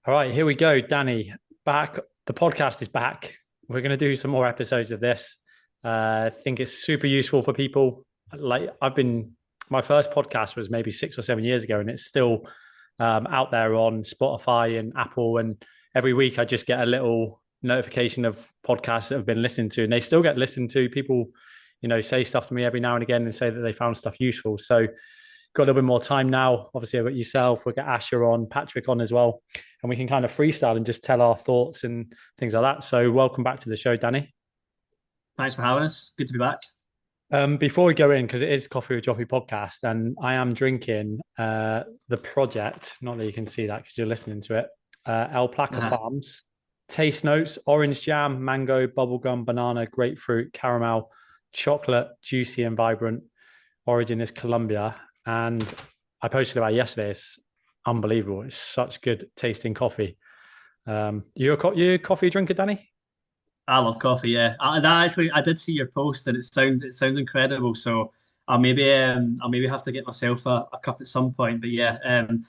All right, here we go, Danny. Back. The podcast is back. We're going to do some more episodes of this. I think it's super useful for people. My first podcast was maybe 6 or 7 years ago, and it's still out there on Spotify and Apple. And every week I just get a little notification of podcasts that have been listened to, and they still get listened to. People, say stuff to me every now and again and say that they found stuff useful. So got a little bit more time now. Obviously, I've got yourself, we've got Asher on, Patrick on as well, and we can kind of freestyle and just tell our thoughts and things like that. So, welcome back to the show, Danny. Thanks for having us. Good to be back. Before we go in, because it is Coffee with Joffy podcast, and I am drinking the project, not that you can see that because you're listening to it, El Placa Uh-huh. Farms. Taste notes: orange jam, mango, bubblegum, banana, grapefruit, caramel, chocolate, juicy and vibrant. Origin is Colombia. And I posted about it yesterday. It's unbelievable. It's such good tasting coffee. You a coffee drinker, Danny? I love coffee. Yeah, I did see your post and it sounds incredible. So I'll maybe have to get myself a cup at some point. But yeah,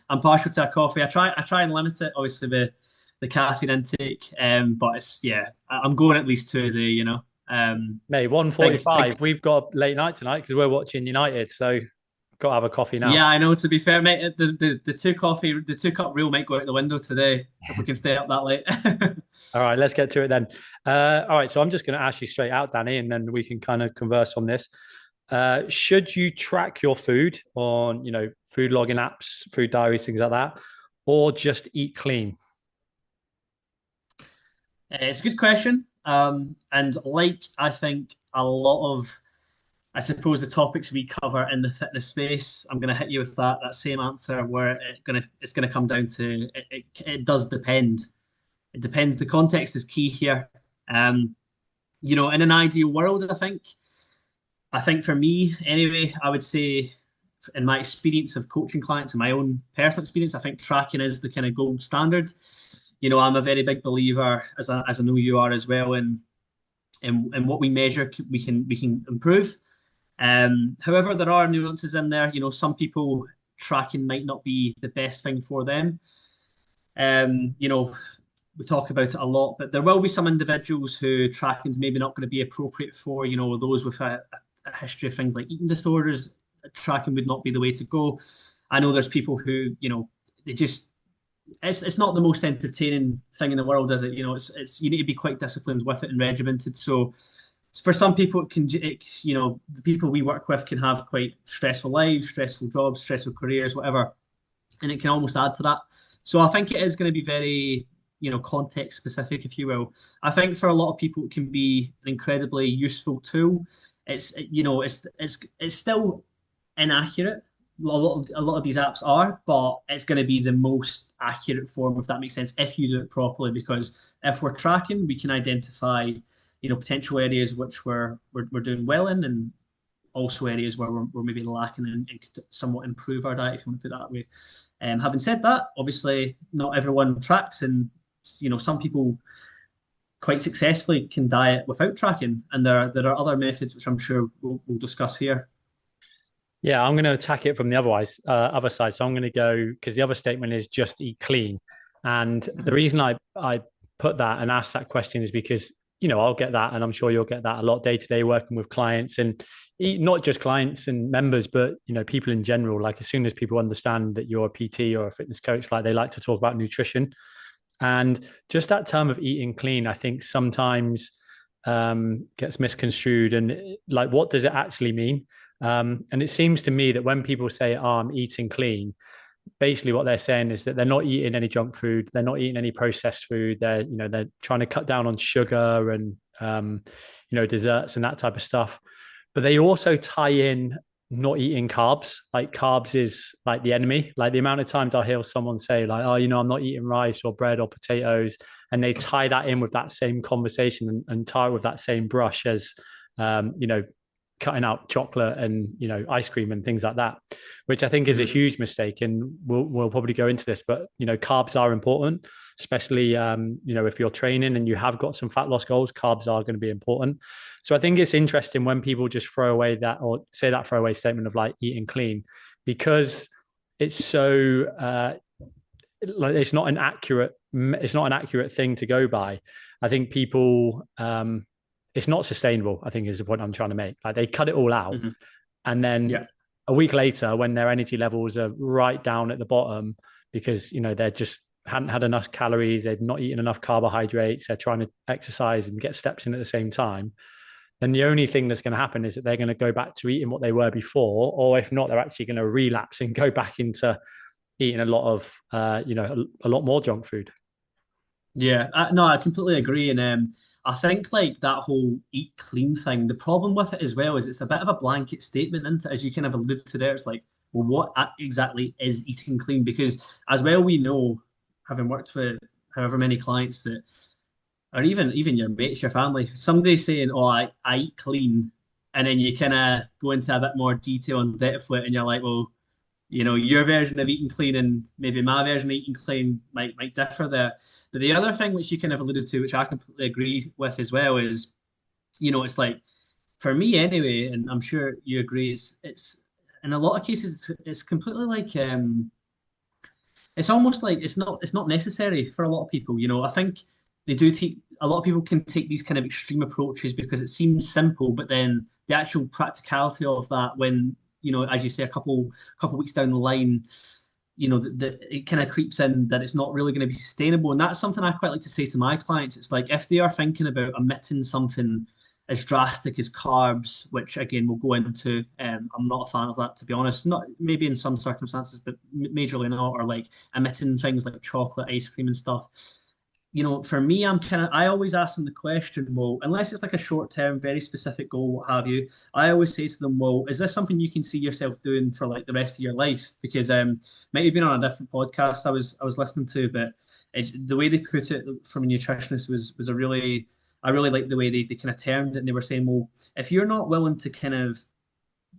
I'm partial to a coffee. I try and limit it, obviously the caffeine intake. But I'm going at least two a day. Mate, Big. 1:45. We've got late night tonight because we're watching United. So got to have a coffee now. Yeah, I know. To be fair, mate, the 2 cup rule might go out the window today if we can stay up that late. All right, let's get to it then. All right, so I'm just going to ask you straight out, Danny, and then we can kind of converse on this. Should you track your food on, food logging apps, food diaries, things like that, or just eat clean? It's a good question. And like I think a lot of, I suppose, the topics we cover in the fitness space, I'm going to hit you with that same answer where it's gonna come down to it does depend. It depends. The context is key here. Um, in an ideal world, I think for me anyway, I would say in my experience of coaching clients and my own personal experience, I think tracking is the kind of gold standard. I'm a very big believer, as I know you are as well, in what we measure we can improve. However, there are nuances in there. Some people tracking might not be the best thing for them. Um, you know, we talk about it a lot, but there will be some individuals who tracking is maybe not going to be appropriate for, those with a history of things like eating disorders. Tracking would not be the way to go. I know there's people who, they just it's not the most entertaining thing in the world, is it? It's you need to be quite disciplined with it and regimented. So for some people, the people we work with can have quite stressful lives, stressful jobs, stressful careers, whatever, and it can almost add to that. So I think it is going to be very, context specific, if you will. I think for a lot of people, it can be an incredibly useful tool. It's still inaccurate. A lot of these apps are, but it's going to be the most accurate form, if that makes sense, if you do it properly. Because if we're tracking, we can identify, potential areas which we're doing well in, and also areas where we're maybe lacking and could somewhat improve our diet, if you want to put it that way. Having said that, obviously not everyone tracks, and some people quite successfully can diet without tracking, and there are other methods which I'm sure we'll discuss here. Yeah, I'm going to attack it from the other side. So I'm going to go because the other statement is just eat clean. And the Mhm. reason I put that and ask that question is because, I'll get that. And I'm sure you'll get that a lot day to day working with clients and not just clients and members, but, people in general. Like as soon as people understand that you're a PT or a fitness coach, like they like to talk about nutrition. And just that term of eating clean, I think sometimes gets misconstrued. And like, what does it actually mean? And it seems to me that when people say, "Oh, I'm eating clean," basically what they're saying is that they're not eating any junk food, they're not eating any processed food. They're trying to cut down on sugar and desserts and that type of stuff. But they also tie in not eating carbs. Like carbs is like the enemy. Like the amount of times I'll hear someone say, like, "Oh, I'm not eating rice or bread or potatoes," and they tie that in with that same conversation and tie it with that same brush as um, you know cutting out chocolate and ice cream and things like that, which I think is a Mhm. huge mistake. And we'll probably go into this, but carbs are important, especially if you're training and you have got some fat loss goals. Carbs are going to be important. So I think it's interesting when people just throw away that or say that throwaway statement of like eating clean, because it's so like it's not an accurate it's not an accurate thing to go by. I think people, it's not sustainable, I think is the point I'm trying to make. Like they cut it all out. Hmm. And then Yeah. a week later, when their energy levels are right down at the bottom, because, they're just hadn't had enough calories, they've not eaten enough carbohydrates, they're trying to exercise and get steps in at the same time, then the only thing that's going to happen is that they're going to go back to eating what they were before, or if not, they're actually going to relapse and go back into eating a lot of, a lot more junk food. Yeah, no, I completely agree, and I think like that whole eat clean thing. The problem with it as well is it's a bit of a blanket statement, isn't it? As you kind of alluded to there, it's like, well, what exactly is eating clean? Because as well we know, having worked with however many clients that, or even your mates, your family, somebody saying, "Oh, I eat clean," and then you kind of go into a bit more detail and depth with it, and you're like, well, your version of eating clean and maybe my version of eating clean might differ there. But the other thing which you kind of alluded to, which I completely agree with as well, is it's like for me anyway, and I'm sure you agree, it's in a lot of cases it's completely like it's almost like it's not necessary for a lot of people. I think they do take a lot of people can take these kind of extreme approaches because it seems simple, but then the actual practicality of that when as you say, a couple weeks down the line, that it kind of creeps in that it's not really going to be sustainable. And that's something I quite like to say to my clients. It's like if they are thinking about omitting something as drastic as carbs, which again we'll go into, I'm not a fan of that to be honest. Not maybe in some circumstances, but majorly not. Or like omitting things like chocolate, ice cream, and stuff. For me, I always ask them the question, well, unless it's like a short term, very specific goal, what have you, I always say to them, well, is this something you can see yourself doing for like the rest of your life? Because might have been on a different podcast I was listening to, but the way they put it from a nutritionist was I really like the way they kind of termed it, and they were saying, well, if you're not willing to kind of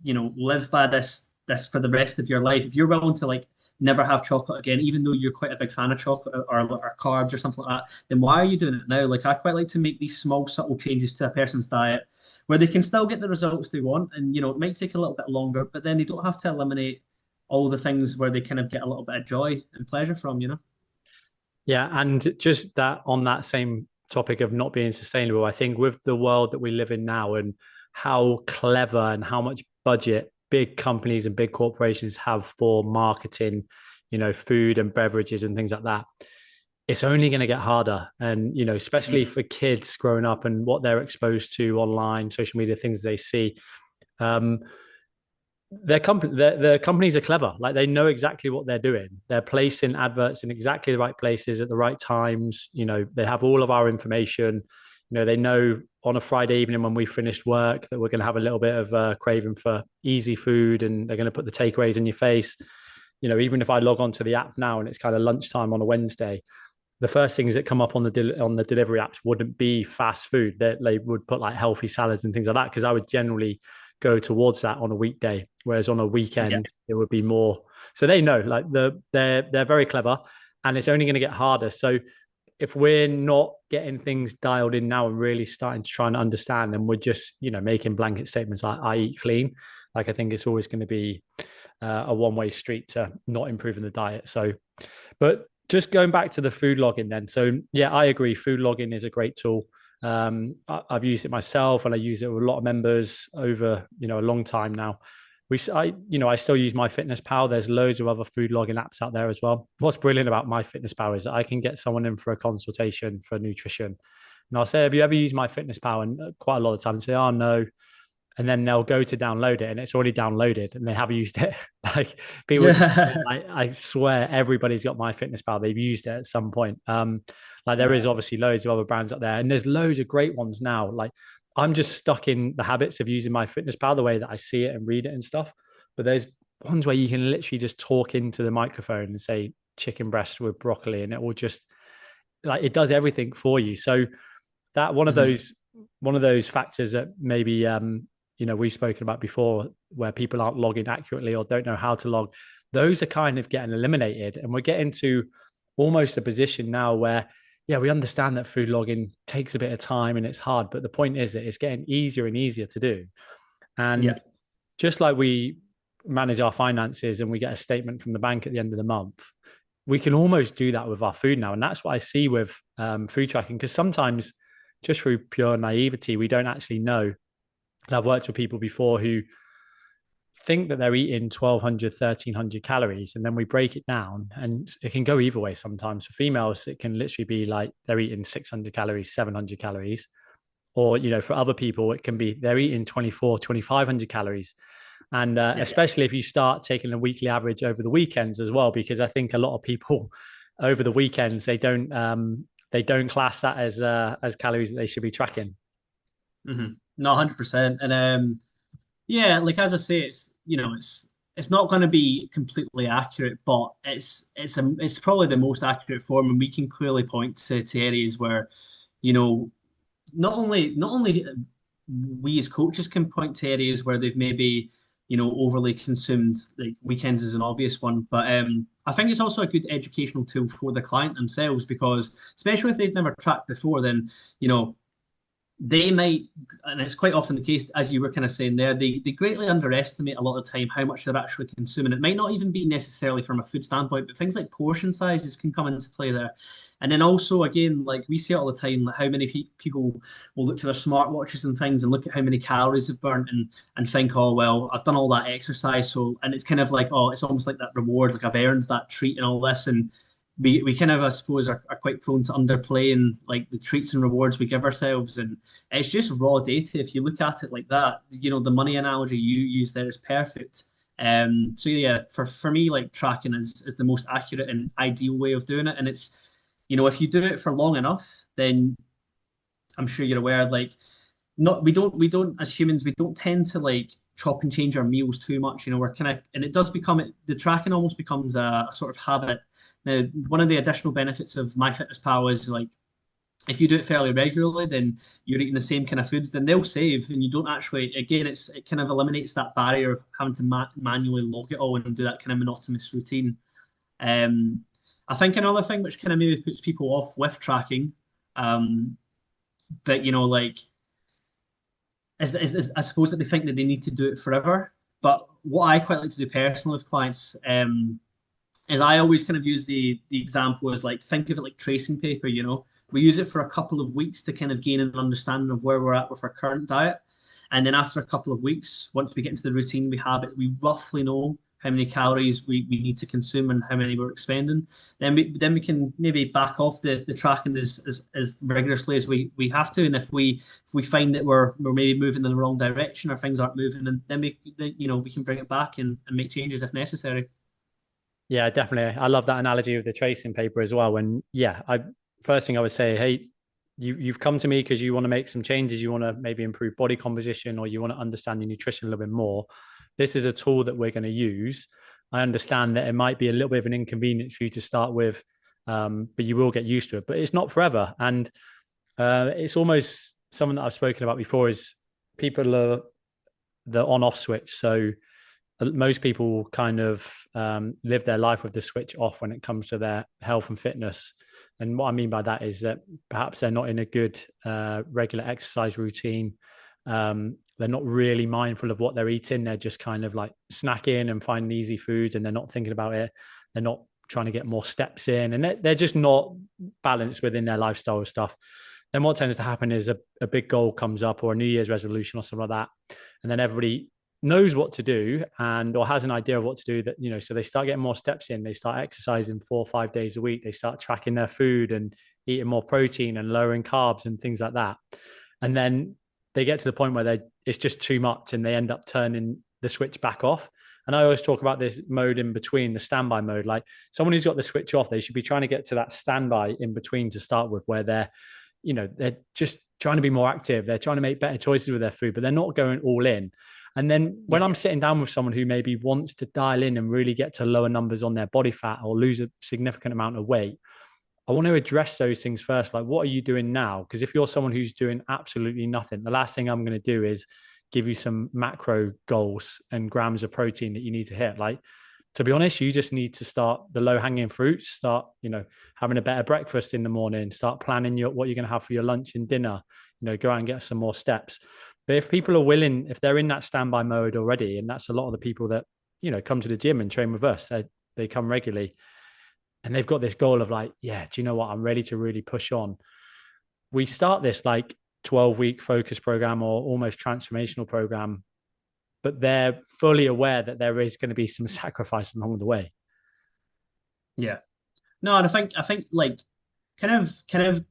live by this for the rest of your life, if you're willing to like never have chocolate again, even though you're quite a big fan of chocolate or carbs or something like that, then why are you doing it now? Like I quite like to make these small subtle changes to a person's diet where they can still get the results they want, and it might take a little bit longer, but then they don't have to eliminate all the things where they kind of get a little bit of joy and pleasure from. Yeah, and just that on that same topic of not being sustainable, I think with the world that we live in now and how clever and how much budget big companies and big corporations have for marketing, food and beverages and things like that, it's only going to get harder. And, especially Mm. for kids growing up and what they're exposed to online, social media, things they see. Um, the companies are clever. Like they know exactly what they're doing. They're placing adverts in exactly the right places at the right times. They have all of our information. They know on a Friday evening when we finished work that we're going to have a little bit of craving for easy food, and they're going to put the takeaways in your face. Even if I log onto the app now and it's kind of lunchtime on a Wednesday, the first things that come up on the delivery apps wouldn't be fast food. That they would put like healthy salads and things like that, because I would generally go towards that on a weekday, whereas on a Yeah. weekend it would be more. So they know, like they're very clever, and it's only going to get harder. So if we're not getting things dialed in now and really starting to try and understand, and we're just making blanket statements, I eat clean. Like I think it's always going to be a one-way street to not improving the diet. So, but just going back to the food logging then. So yeah, I agree. Food logging is a great tool. I've used it myself, and I use it with a lot of members over a long time now. I still use MyFitnessPal. There's loads of other food logging apps out there as well. What's brilliant about MyFitnessPal is that I can get someone in for a consultation for nutrition, and I'll say, "Have you ever used MyFitnessPal?" And quite a lot of times they say, "Oh no," and then they'll go to download it and it's already downloaded and they have used it. Like people just, Yeah. I swear everybody's got MyFitnessPal. They've used it at some point. Like there is Yeah. obviously loads of other brands out there, and there's loads of great ones now. Like I'm just stuck in the habits of using MyFitnessPal the way that I see it and read it and stuff. But there's ones where you can literally just talk into the microphone and say chicken breast with broccoli, and it will just like it does everything for you. So that Mhm. one of those factors that maybe we've spoken about before, where people aren't logging accurately or don't know how to log, those are kind of getting eliminated, and we're getting to almost a position now where yeah, we understand that food logging takes a bit of time and it's hard, but the point is that it's getting easier and easier to do. Yeah. And just like we manage our finances and we get a statement from the bank at the end of the month, we can almost do that with our food now. And that's what I see with food tracking, because sometimes just through pure naivety, we don't actually know. And I've worked with people before who think that they're eating 1,200, 1,300 calories, and then we break it down, and it can go either way sometimes. For females, it can literally be like they're eating 600 calories, 700 calories. Or, for other people, it can be they're eating 24, 2,500 calories. And Yeah. especially if you start taking a weekly average over the weekends as well, because I think a lot of people over the weekends, they don't class that as calories that they should be tracking. Mm-hmm. No, 100%. And yeah, like as I say, it's not going to be completely accurate, but it's probably the most accurate form, and we can clearly point to areas where, you know, not only we as coaches can point to areas where they've maybe, overly consumed. Like weekends is an obvious one, but I think it's also a good educational tool for the client themselves, because especially if they've never tracked before, then you know they might, and it's quite often the case, as you were kind of saying there, they greatly underestimate a lot of the time how much they're actually consuming. It might not even be necessarily from a food standpoint, but things like portion sizes can come into play there. And then also, again, like we see it all the time, like how many people will look to their smartwatches and things and look at how many calories they've burnt, and think, oh, well, I've done all that exercise. So, and it's kind of like, oh, it's almost like that reward, like I've earned that treat and all this. And we kind of, I suppose, are quite prone to underplaying like the treats and rewards we give ourselves. And it's just raw data. If you look at it like that, the money analogy you use there is perfect. So yeah, for me, like tracking is the most accurate and ideal way of doing it. And it's, if you do it for long enough, then I'm sure you're aware, like not we don't as humans, we don't tend to like chop and change our meals too much. We're kind of, and it does become, the tracking almost becomes a sort of habit. Now, one of the additional benefits of MyFitnessPal is like if you do it fairly regularly, then you're eating the same kind of foods, then they'll save, and you don't actually. Again, it kind of eliminates that barrier of having to manually log it all and do that kind of monotonous routine. Um, I think another thing which kind of maybe puts people off with tracking, um, but like is I suppose that they think that they need to do it forever. But what I quite like to do personally with clients, is I always kind of use the example as like think of it like tracing paper. We use it for a couple of weeks to kind of gain an understanding of where we're at with our current diet, and then after a couple of weeks, once we get into the routine we have it, we roughly know how many calories we need to consume and how many we're expending. Then we can maybe back off the tracking as rigorously as we have to. And if we find that we're maybe moving in the wrong direction or things aren't moving, and then we can bring it back and make changes if necessary. Yeah, definitely. I love that analogy of the tracing paper as well. And yeah, I first thing I would say, hey, you've come to me because you want to make some changes, you want to maybe improve body composition, or you want to understand your nutrition a little bit more. This is a tool that we're going to use. I understand that it might be a little bit of an inconvenience for you to start with, but you will get used to it. But it's not forever, and it's almost something that I've spoken about before. Is people are the on-off switch. So most people kind of live their life with the switch off when it comes to their health and fitness. And what I mean by that is that perhaps they're not in a good regular exercise routine. They're not really mindful of what they're eating. They're just kind of like snacking and finding easy foods, and they're not thinking about it. They're not trying to get more steps in, and they're just not balanced within their lifestyle stuff. Then what tends to happen is a big goal comes up, or a New Year's resolution or something like that, and then everybody knows what to do and or has an idea of what to do, that so they start getting more steps in, they start exercising 4 or 5 days a week, they start tracking their food and eating more protein and lowering carbs and things like that, and then they get to the point where it's just too much and they end up turning the switch back off. And I always talk about this mode in between, the standby mode. Like someone who's got the switch off, they should be trying to get to that standby in between to start with, where they're just trying to be more active, they're trying to make better choices with their food, but they're not going all in. And then when Yeah. I'm sitting down with someone who maybe wants to dial in and really get to lower numbers on their body fat or lose a significant amount of weight, I want to address those things first. Like, what are you doing now? Because if you're someone who's doing absolutely nothing, the last thing I'm going to do is give you some macro goals and grams of protein that you need to hit. Like, to be honest, you just need to start the low hanging fruits, start, having a better breakfast in the morning, start planning what you're going to have for your lunch and dinner, go out and get some more steps. But if people are willing, if they're in that standby mode already, and that's a lot of the people that, come to the gym and train with us, they come regularly. and they've got this goal of like, yeah, do you know what? I'm ready to really push on. We start this like 12-week focus program or almost transformational program, but they're fully aware that there is going to be some sacrifice along the way. Yeah. No, and I think like kind of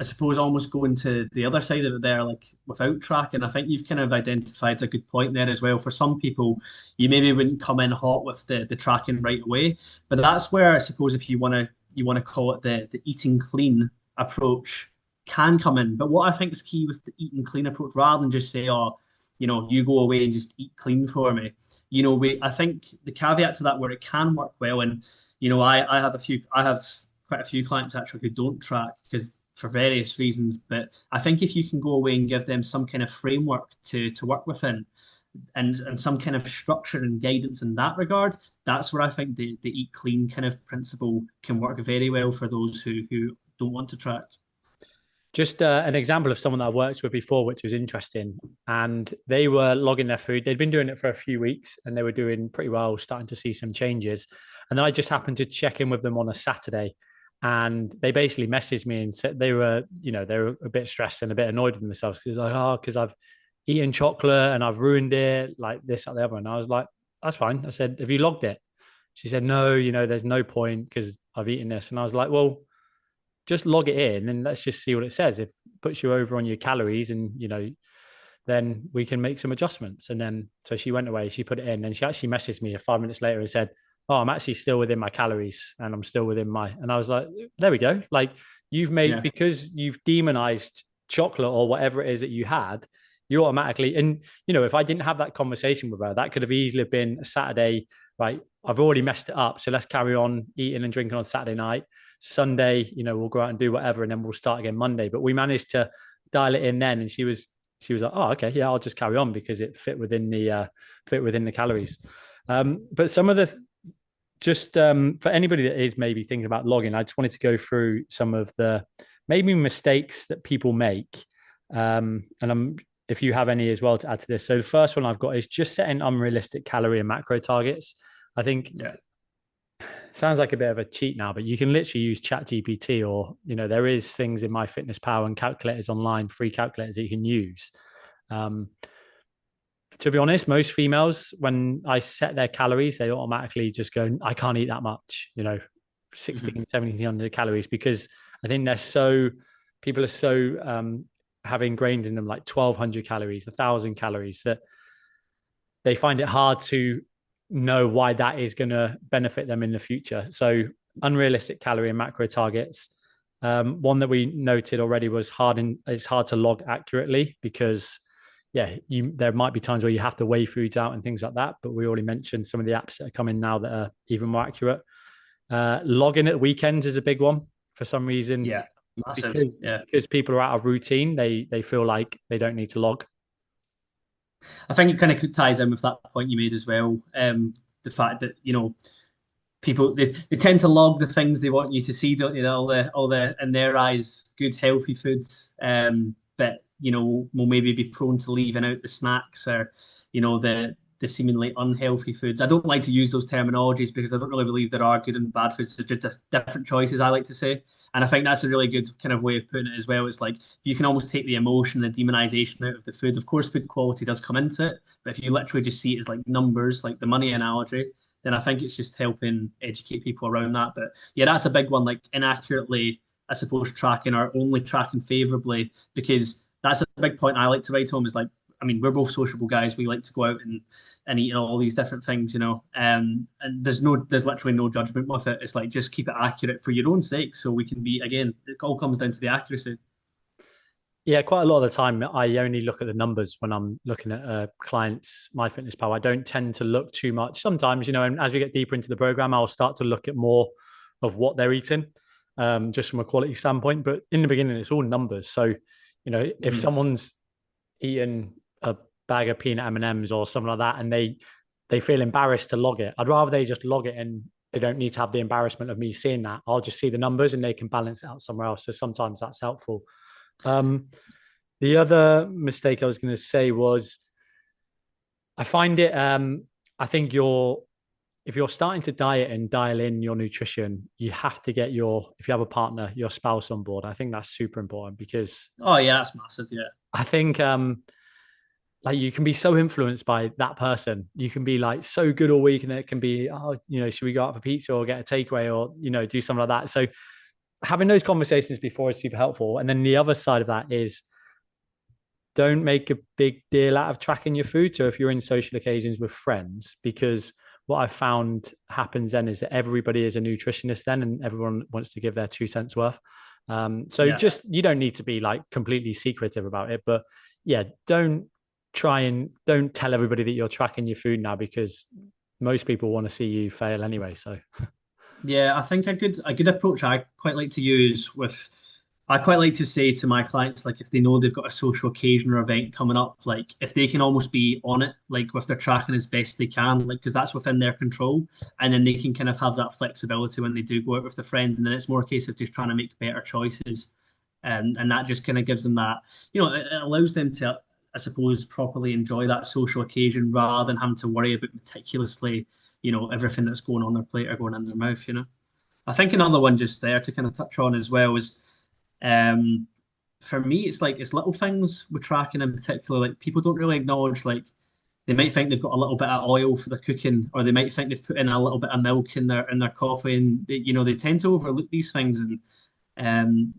I suppose almost going to the other side of it there, like without tracking, I think you've kind of identified a good point there as well. For some people, you maybe wouldn't come in hot with the tracking right away, but that's where I suppose if you want to call it the eating clean approach can come in. But what I think is key with the eating clean approach, rather than just say, oh, you go away and just eat clean for me. I think the caveat to that where it can work well, and I have quite a few clients actually who don't track because for various reasons. But I think if you can go away and give them some kind of framework to work within and some kind of structure and guidance in that regard, that's where I think the eat clean kind of principle can work very well for those who don't want to track. Just an example of someone that I worked with before, which was interesting. And they were logging their food. They'd been doing it for a few weeks and they were doing pretty well, starting to see some changes. And then I just happened to check in with them on a Saturday. And they basically messaged me and said they were a bit stressed and a bit annoyed with themselves. Because like, oh, because I've eaten chocolate and I've ruined it, like this, like the other. And I was like, that's fine. I said, have you logged it? She said, no, there's no point because I've eaten this. And I was like, well, just log it in and let's just see what it says. If it puts you over on your calories and then we can make some adjustments. And then so she went away, she put it in, and she actually messaged me 5 minutes later and said, oh, I'm actually still within my calories and I'm still within my, and I was like, there we go. Like you've made, Yeah. because you've demonized chocolate or whatever it is that you had, you automatically, and if I didn't have that conversation with her, that could have easily been a Saturday, right? I've already messed it up. So let's carry on eating and drinking on Saturday night. Sunday, we'll go out and do whatever, and then we'll start again Monday. But we managed to dial it in then, and she was like, oh, okay, yeah, I'll just carry on because it fit within the calories. But some of the just for anybody that is maybe thinking about logging, I just wanted to go through some of the maybe mistakes that people make. And if you have any as well to add to this. So the first one I've got is just setting unrealistic calorie and macro targets. I think Yeah. sounds like a bit of a cheat now, but you can literally use Chat GPT, or there is things in MyFitnessPal and calculators online, free calculators that you can use. Um, to be honest, most females, when I set their calories, they automatically just go, I can't eat that much, 16, Mhm. 1700 calories, because I think people are so have ingrained in them like 1200 calories, 1000 calories, that they find it hard to know why that is going to benefit them in the future. So unrealistic calorie and macro targets. One that we noted already was it's hard to log accurately because there might be times where you have to weigh foods out and things like that. But we already mentioned some of the apps that are coming now that are even more accurate. Logging at weekends is a big one for some reason, Yeah. Massive. because Yeah. because people are out of routine. They feel like they don't need to log. I think it kind of ties in with that point you made as well. The fact that people they tend to log the things they want you to see, don't you? All the in their eyes good healthy foods, but will maybe be prone to leaving out the snacks or the seemingly unhealthy foods. I don't like to use those terminologies because I don't really believe there are good and bad foods. They're just different choices, I like to say. And I think that's a really good kind of way of putting it as well. It's like you can almost take the emotion and the demonization out of the food. Of course, food quality does come into it, but if you literally just see it as like numbers, like the money analogy, then I think it's just helping educate people around that. But yeah, that's a big one, like inaccurately, I suppose, tracking or only tracking favorably, because that's a big point I like to write home is like, I mean, we're both sociable guys. We like to go out and eat all these different things, and there's literally no judgment with it. It's like just keep it accurate for your own sake, so we can be again. It all comes down to the accuracy. Yeah, quite a lot of the time, I only look at the numbers when I'm looking at clients, MyFitnessPal. I don't tend to look too much. Sometimes, and as we get deeper into the program, I'll start to look at more of what they're eating, just from a quality standpoint. But in the beginning, it's all numbers. So, if Mhm. someone's eating a bag of peanut M&Ms or something like that, and they feel embarrassed to log it, I'd rather they just log it and they don't need to have the embarrassment of me seeing that. I'll just see the numbers and they can balance it out somewhere else. So sometimes that's helpful. Um, the other mistake I was going to say was I find it. I think if you're starting to diet and dial in your nutrition, you have to get your, if you have a partner, your spouse on board. I think that's super important because Oh yeah, that's massive. Yeah. I think like you can be so influenced by that person. You can be like so good all week, and it can be, oh, should we go out for pizza or get a takeaway or do something like that. So having those conversations before is super helpful. And then the other side of that is don't make a big deal out of tracking your food. So if you're in social occasions with friends, because what I've found happens then is that everybody is a nutritionist then, and everyone wants to give their 2 cents worth. So Yeah. just you don't need to be like completely secretive about it, but yeah, don't tell everybody that you're tracking your food now because most people want to see you fail anyway. So Yeah, I think a good approach I quite like to use with I quite like to say to my clients, like if they know they've got a social occasion or event coming up, like if they can almost be on it, like with their tracking as best they can, like because that's within their control, and then they can kind of have that flexibility when they do go out with their friends, and then it's more a case of just trying to make better choices, and that just kind of gives them that, it allows them to, I suppose, properly enjoy that social occasion rather than having to worry about meticulously, everything that's going on their plate or going in their mouth. I think another one just there to kind of touch on as well is um, for me, it's little things with tracking in particular. Like people don't really acknowledge, like they might think they've got a little bit of oil for their cooking, or they might think they've put in a little bit of milk in their coffee, and they tend to overlook these things. And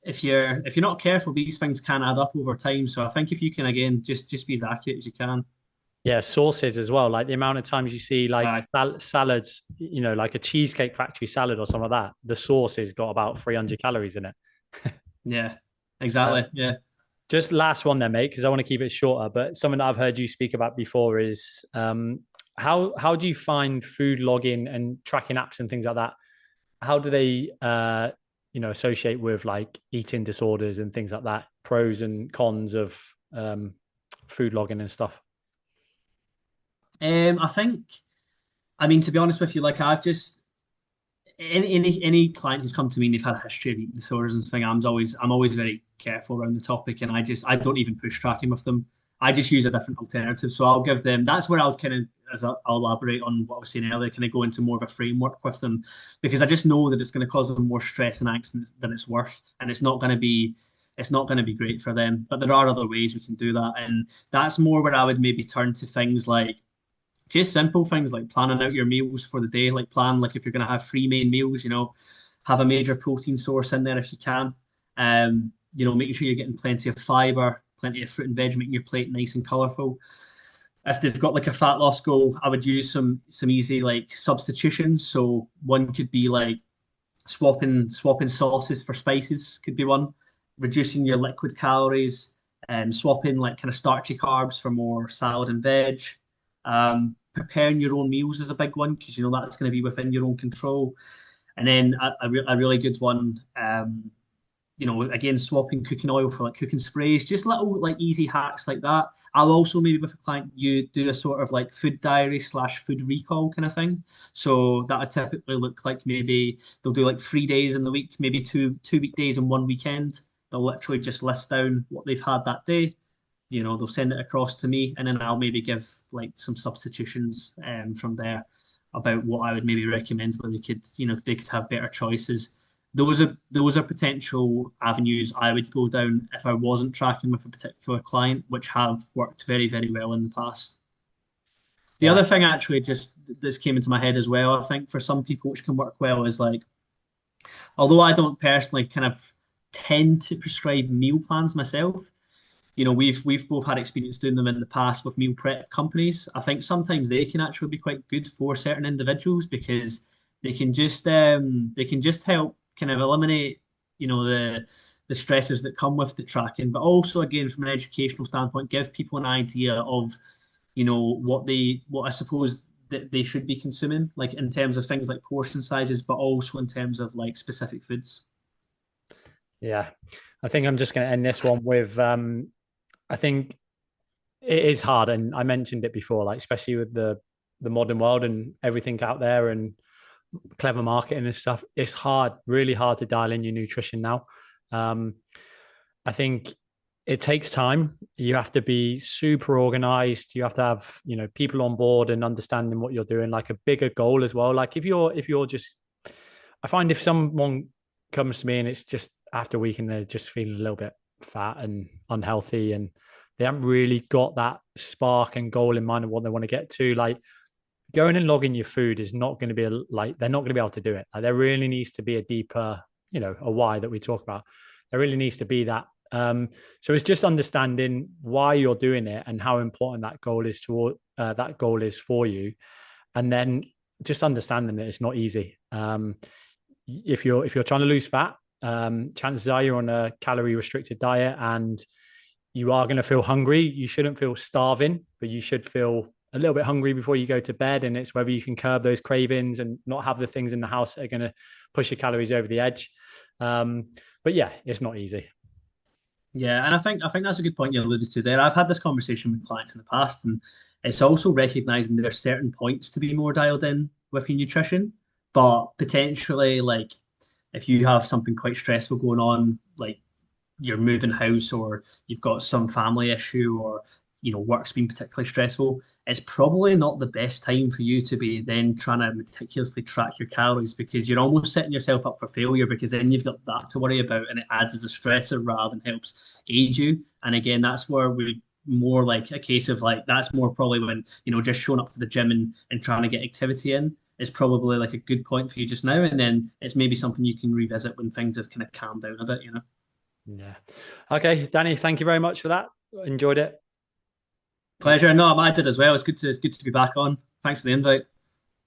if you're not careful, these things can add up over time. So I think if you can again just be as accurate as you can. yeah, sauces as well. Like the amount of times you see like Uh, salads, like a cheesecake factory salad or something like that. The sauce has got about 300 calories in it. yeah, Uh, exactly. Yeah. just last one there, mate, because I want to keep it shorter. But something that I've heard you speak about before is how do you find food logging and tracking apps and things like that? How do they associate with like eating disorders and things like that? Pros and cons of food logging and stuff. I think, I mean, to be honest with you, like I've just any client who's come to me and they've had a history of eating disorders and thing, I'm always very careful around the topic, and I don't even push tracking with them. I just use a different alternative. So I'll give them. That's where I'll kind of, as I'll elaborate on what I was saying earlier, kind of go into more of a framework with them, because I just know that it's going to cause them more stress and angst than it's worth, and it's not going to be great for them. But there are other ways we can do that, and that's more where I would maybe turn to things like just simple things like planning out your meals for the day, like plan, like if you're going to have three main meals, have a major protein source in there if you can. Making sure you're getting plenty of fiber, plenty of fruit and veg, making your plate nice and colorful. If they've got like a fat loss goal, I would use some easy like substitutions. So one could be like swapping sauces for spices could be one, reducing your liquid calories, swapping like kind of starchy carbs for more salad and veg. Preparing your own meals is a big one because that's going to be within your own control. And then a really good one, again, swapping cooking oil for like cooking sprays, just little like easy hacks like that. I'll also maybe with a client, you do a sort of like food diary slash food recall kind of thing. So that would typically look like maybe they'll do like 3 days in the week, maybe two weekdays and one weekend. They'll literally just list down what they've had that day. They'll send it across to me, and then I'll maybe give like some substitutions from there about what I would maybe recommend where they could have better choices. Those are potential avenues I would go down if I wasn't tracking with a particular client, which have worked very, very well in the past. The Yeah. other thing actually just this came into my head as well, I think for some people which can work well is like, although I don't personally kind of tend to prescribe meal plans myself, we've both had experience doing them in the past with meal prep companies. I think sometimes they can actually be quite good for certain individuals because they can just help kind of eliminate the stresses that come with the tracking, but also again from an educational standpoint, give people an idea of what I suppose that they should be consuming, like in terms of things like portion sizes, but also in terms of like specific foods. Yeah. I think I'm just going to end this one with I think it is hard, and I mentioned it before, like especially with the modern world and everything out there and clever marketing and stuff. It's hard, really hard to dial in your nutrition now. Um, I think it takes time. You have to be super organized. You have to have, people on board and understanding what you're doing, like a bigger goal as well. Like if you're just, I find if someone comes to me and it's just after a week and they're just feeling a little bit fat and unhealthy and they haven't really got that spark and goal in mind of what they want to get to, like going and logging your food is not going to be like they're not going to be able to do it. Like there really needs to be a deeper, a why that we talk about. There really needs to be that. So it's just understanding why you're doing it and how important that goal is for you, and then just understanding that it's not easy. If you're trying to lose fat, chances are you're on a calorie restricted diet and you are going to feel hungry. You shouldn't feel starving, but you should feel a little bit hungry before you go to bed. And it's whether you can curb those cravings and not have the things in the house that are going to push your calories over the edge. But yeah, it's not easy. Yeah, and I think that's a good point you alluded to there. I've had this conversation with clients in the past, and it's also recognizing there's certain points to be more dialed in with your nutrition, but potentially like if you have something quite stressful going on, like you're moving house or you've got some family issue or work's been particularly stressful, it's probably not the best time for you to be then trying to meticulously track your calories because you're almost setting yourself up for failure because then you've got that to worry about and it adds as a stressor rather than helps aid you. And again, that's where we more like a case of like that's more probably when just showing up to the gym and trying to get activity in is probably like a good point for you just now, and then it's maybe something you can revisit when things have kind of calmed down a bit. Yeah. Okay, Danny, thank you very much for that. Enjoyed it. Pleasure. No, I did as well. It's good to be back on. Thanks for the invite.